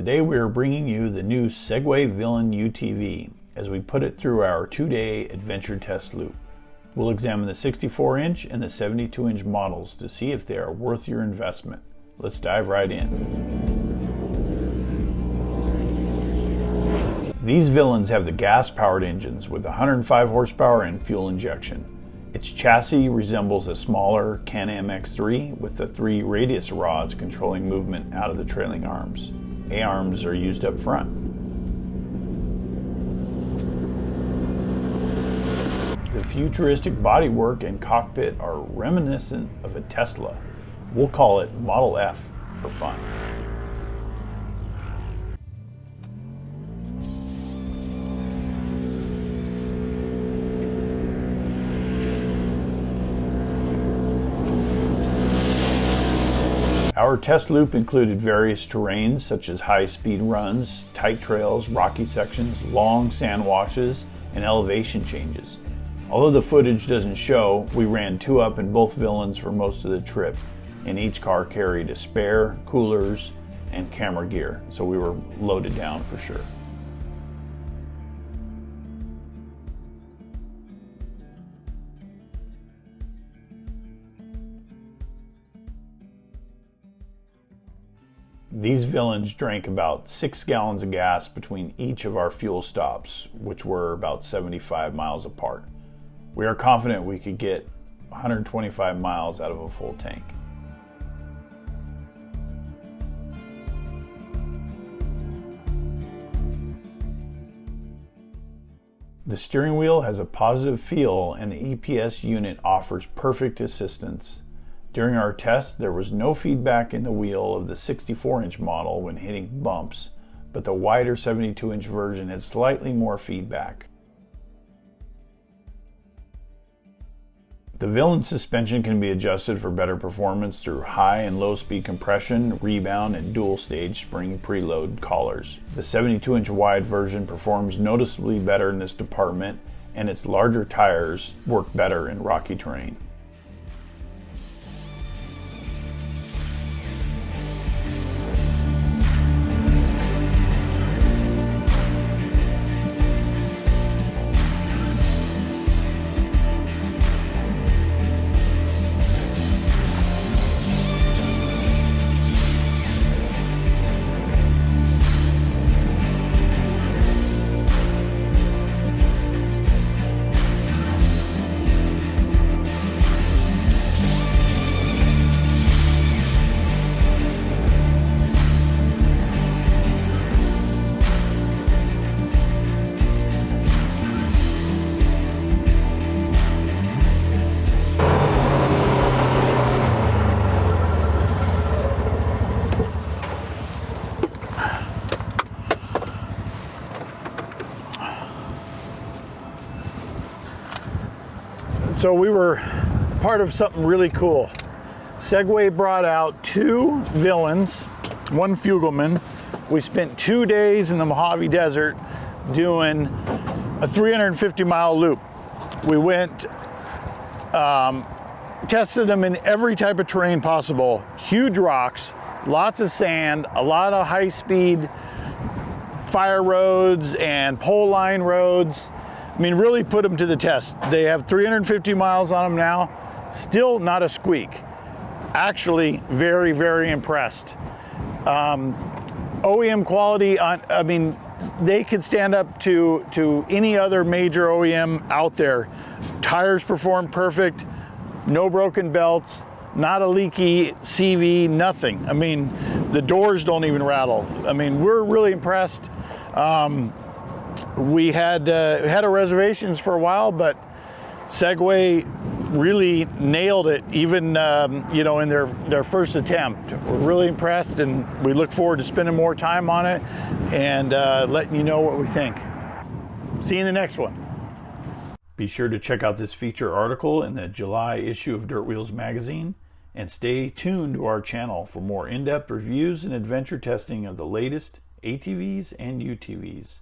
Today we are bringing you the new Segway Villain UTV as we put it through our 2-day adventure test loop. We'll examine the 64-inch and the 72-inch models to see if they are worth your investment. Let's dive right in. These Villains have the gas-powered engines with 105 horsepower and fuel injection. Its chassis resembles a smaller Can-Am X3 with the 3 radius rods controlling movement out of the trailing arms. A-arms are used up front. The futuristic bodywork and cockpit are reminiscent of a Tesla. We'll call it Model F for fun. Our test loop included various terrains such as high-speed runs, tight trails, rocky sections, long sand washes, and elevation changes. Although the footage doesn't show, we ran 2 up in both Villains for most of the trip, and each car carried a spare, coolers, and camera gear, so we were loaded down for sure. These Villains drank about 6 gallons of gas between each of our fuel stops, which were about 75 miles apart. We are confident we could get 125 miles out of a full tank. The steering wheel has a positive feel and the EPS unit offers perfect assistance. During our test, there was no feedback in the wheel of the 64-inch model when hitting bumps, but the wider 72-inch version had slightly more feedback. The Villain suspension can be adjusted for better performance through high and low speed compression, rebound, and dual stage spring preload collars. The 72-inch wide version performs noticeably better in this department, and its larger tires work better in rocky terrain. So we were part of something really cool. Segway brought out 2 Villains, 1 Fugelman. We spent 2 days in the Mojave Desert doing a 350-mile loop. We went, tested them in every type of terrain possible. Huge rocks, lots of sand, a lot of high-speed fire roads and pole line roads. I mean, really put them to the test. They have 350 miles on them now, still not a squeak. Actually, very, very impressed. OEM quality, I mean, they could stand up to any other major OEM out there. Tires perform perfect, no broken belts, not a leaky CV, nothing. I mean, the doors don't even rattle. I mean, we're really impressed. We had our reservations for a while, but Segway really nailed it, even you know, in their first attempt. We're really impressed, and we look forward to spending more time on it and letting you know what we think. See you in the next one. Be sure to check out this feature article in the July issue of Dirt Wheels magazine, and stay tuned to our channel for more in-depth reviews and adventure testing of the latest ATVs and UTVs.